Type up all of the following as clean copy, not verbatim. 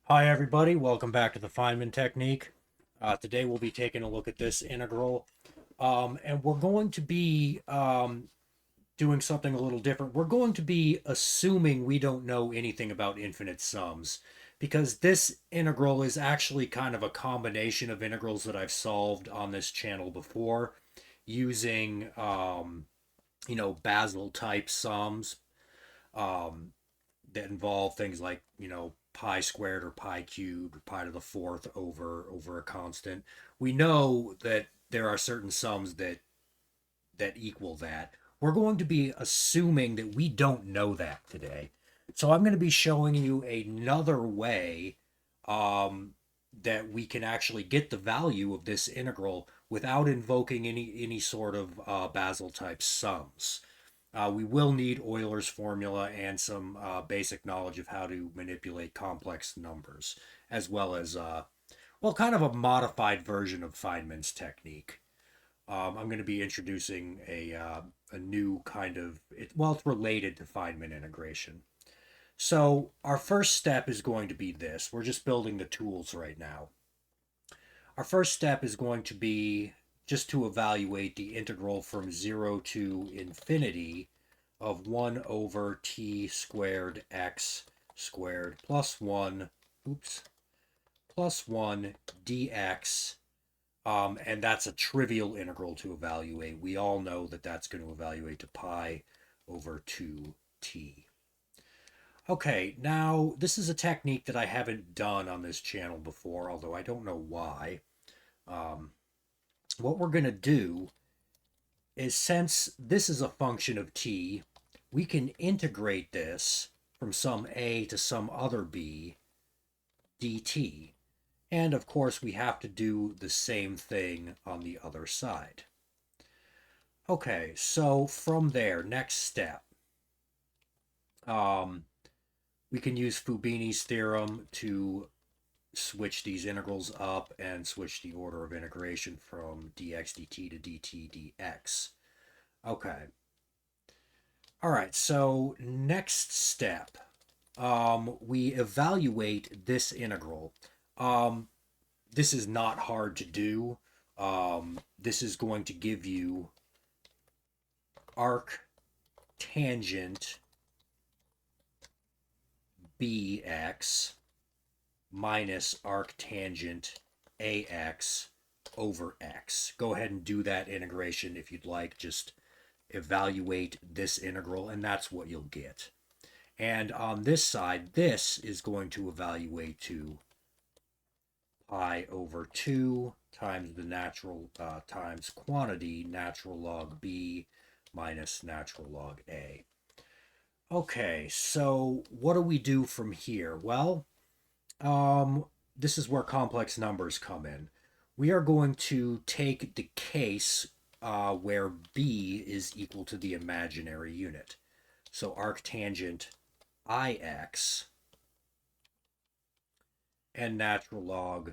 Hi everybody, welcome back to the Feynman technique. Today we'll be taking a look at this integral, and we're going to be doing something a little different. We're going to be assuming we don't know anything about infinite sums, because this integral is actually kind of a combination of integrals that I've solved on this channel before using, Basel type sums, um, that involve things like pi squared or pi cubed or pi to the fourth over a constant. We know that there are certain sums that equal that. We're going to be assuming that we don't know that today. So I'm going to be showing you another way um, that we can actually get the value of this integral without invoking any sort of Basel type sums. We will need Euler's formula and some basic knowledge of how to manipulate complex numbers, as well as, kind of a modified version of Feynman's technique. I'm going to be introducing a new kind of, it's related to Feynman integration. So, our first step is going to be this. We're just building the tools right now. Our first step is going to be just to evaluate the integral from 0 to infinity of 1 over t squared x squared plus 1, oops, plus 1 dx. And that's a trivial integral to evaluate. We all know that that's going to evaluate to pi over 2t. Okay, now this is a technique that I haven't done on this channel before, although I don't know why. Um, what we're going to do is, since this is a function of t, we can integrate this from some a to some other b dt. And of course, we have to do the same thing on the other side. Okay, so from there, next step. Um, we can use Fubini's theorem to switch these integrals up and switch the order of integration from dx dt to dt dx. Okay. All right, so next step, we evaluate this integral. Um, this is not hard to do. This is going to give you arc tangent bx minus arc tangent ax over x. Go ahead and do that integration if you'd like. Just evaluate this integral, and that's what you'll get. And on this side, this is going to evaluate to pi over 2 times the natural times quantity natural log b minus natural log a. Okay, so what do we do from here? Well, this is where complex numbers come in. We are going to take the case where b is equal to the imaginary unit. So arctangent ix and natural log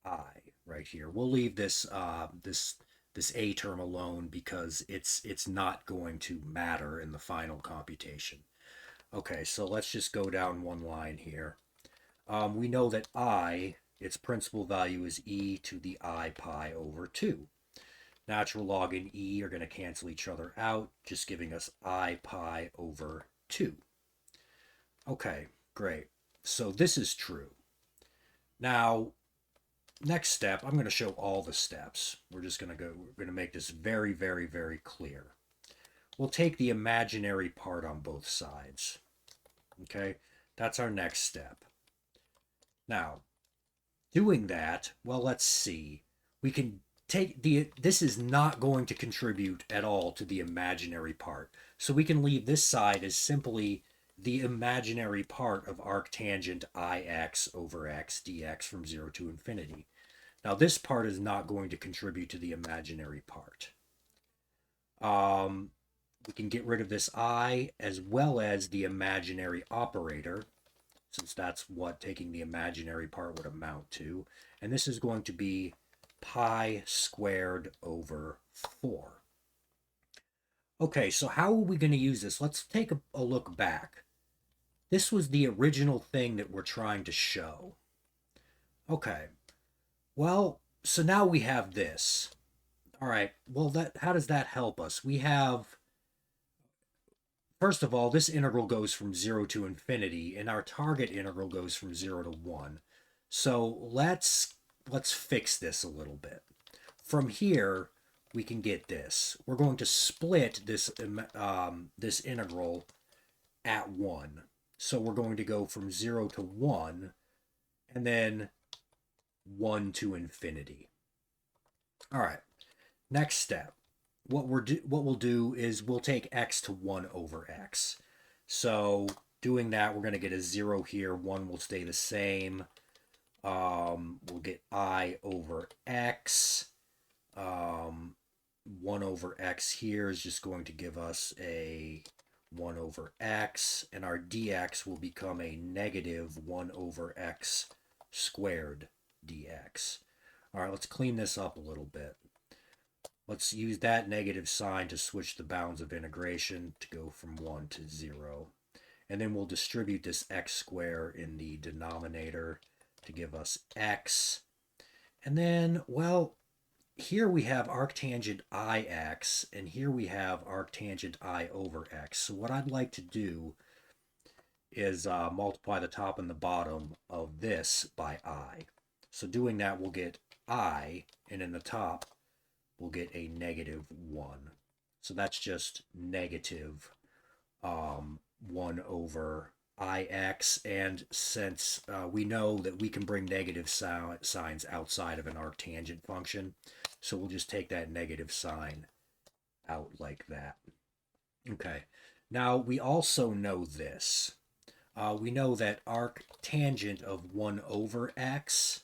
I right here. We'll leave this a term alone because it's not going to matter in the final computation. Okay, so let's just go down one line here. We know that I, its principal value is e to the I pi over 2. Natural log and e are going to cancel each other out, just giving us I pi over 2. Okay, great. So this is true. Now, next step, I'm going to show all the steps. We're going to make this very, very, very clear. We'll take the imaginary part on both sides. Okay, that's our next step. Now, doing that, well, let's see. We can take this is not going to contribute at all to the imaginary part. So we can leave this side as simply the imaginary part of arctangent ix over x dx from 0 to infinity. Now, this part is not going to contribute to the imaginary part. We can get rid of this I as well as the imaginary operator, since that's what taking the imaginary part would amount to. And this is going to be pi squared over 4. Okay, so how are we going to use this? Let's take a look back. This was the original thing that we're trying to show. Okay. Well, so now we have this. All right. Well, that how does that help us? We have first of all, this integral goes from 0 to infinity, and our target integral goes from 0 to 1. So let's fix this a little bit. From here, we can get this. We're going to split this integral at 1. So we're going to go from 0 to 1, and then 1 to infinity. All right, next step. What we'll do is we'll take x to 1 over x. So doing that, we're going to get a 0 here. 1 will stay the same. We'll get I over x. 1 over x here is just going to give us a 1 over x, and our dx will become a negative 1 over x squared dx. All right, let's clean this up a little bit. Let's use that negative sign to switch the bounds of integration to go from 1 to 0. And then we'll distribute this x squared in the denominator to give us x. And then, well, here we have arctangent ix, and here we have arctangent I over x. So what I'd like to do is multiply the top and the bottom of this by I. So doing that, we'll get I, and in the top, we'll get a negative 1. So that's just negative 1 over ix. And since we know that we can bring negative signs outside of an arctangent function, so we'll just take that negative sign out like that. Okay. Now, we also know this. We know that arctangent of 1 over x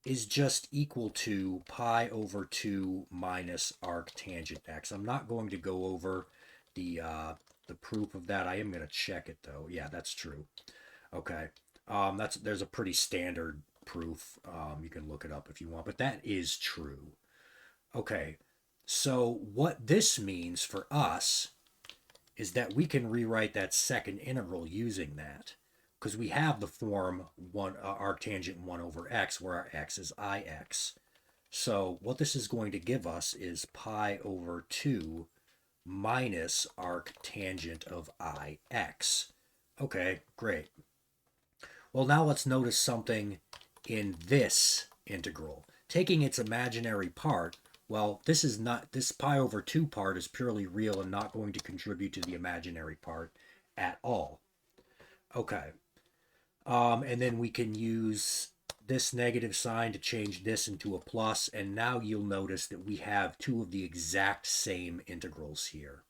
is just equal to pi over 2 minus arctangent x. I'm not going to go over the proof of that. I am going to check it though. Yeah, that's true. Okay. There's a pretty standard proof. You can look it up if you want, but that is true. Okay. So what this means for us is that we can rewrite that second integral using that, because we have the form arctangent 1 over x, where our x is ix. So what this is going to give us is pi over 2 minus arctangent of ix. Okay, great. Well, now let's notice something in this integral. Taking its imaginary part, well, this pi over 2 part is purely real and not going to contribute to the imaginary part at all. Okay. And then we can use this negative sign to change this into a plus, and now you'll notice that we have two of the exact same integrals here.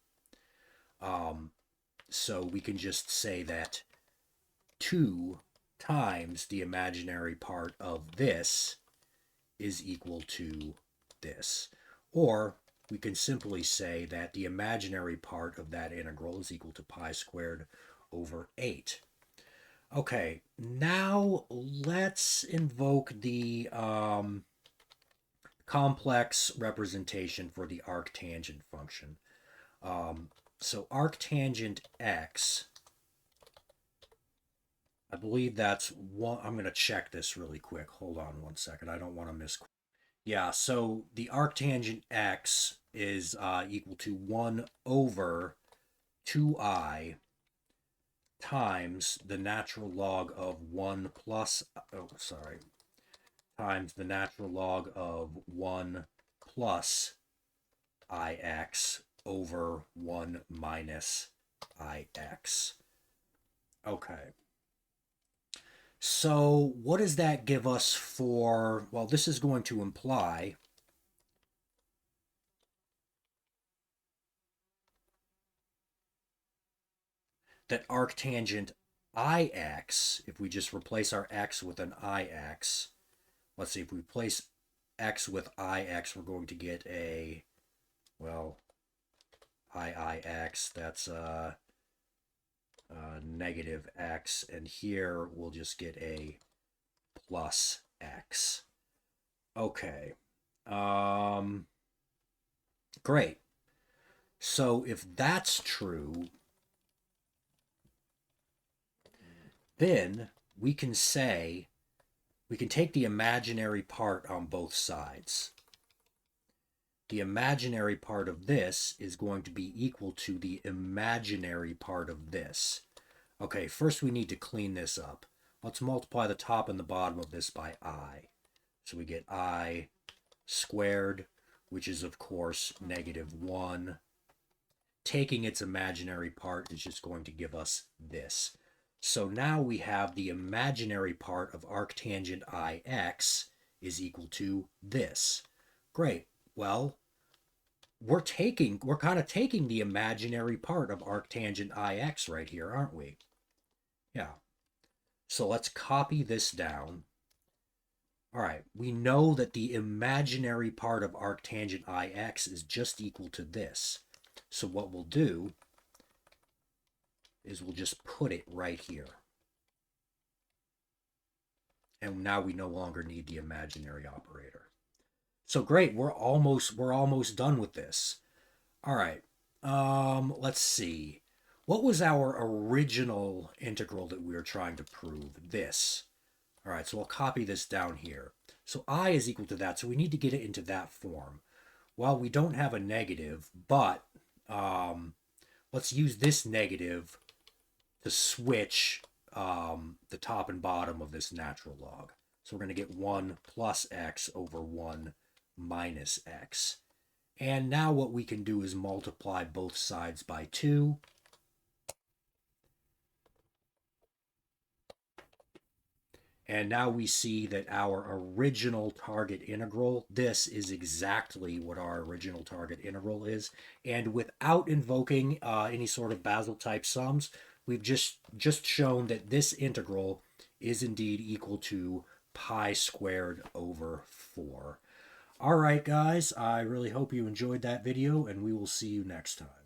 So we can just say that 2 times the imaginary part of this is equal to this. Or we can simply say that the imaginary part of that integral is equal to pi squared over 8. Okay, now let's invoke the complex representation for the arctangent function. So arctangent x, I believe that's one. I'm going to check this really quick. Hold on one second. I don't want to miss. Yeah, so the arctangent x is equal to 1 over 2I times the natural log of 1 plus, times the natural log of 1 plus ix over 1 minus ix. Okay. So what does that give us for, well, this is going to imply that arctangent ix, if we just replace our x with an ix, let's see, if we replace x with ix, we're going to get a, well, iix, that's negative x, and here we'll just get a plus x. Okay. Great. So if that's true, then we can say, we can take the imaginary part on both sides. The imaginary part of this is going to be equal to the imaginary part of this. Okay, first we need to clean this up. Let's multiply the top and the bottom of this by I. So we get I squared, which is of course -1. Taking its imaginary part is just going to give us this. So now we have the imaginary part of arctangent IX is equal to this. Great. Well, we're kind of taking the imaginary part of arctangent IX right here, aren't we? Yeah. So let's copy this down. All right, we know that the imaginary part of arctangent IX is just equal to this. So what we'll do is we'll just put it right here. And now we no longer need the imaginary operator. So great, we're almost done with this. All right. Let's see. What was our original integral that we were trying to prove? This. All right, so I'll copy this down here. So I is equal to that, so we need to get it into that form. Well, we don't have a negative, but let's use this negative to switch the top and bottom of this natural log. So we're going to get 1 plus x over 1 minus x. And now what we can do is multiply both sides by 2. And now we see that our original target integral, this is exactly what our original target integral is. And without invoking any sort of Basel type sums, we've just shown that this integral is indeed equal to pi squared over 4. All right, guys, I really hope you enjoyed that video, and we will see you next time.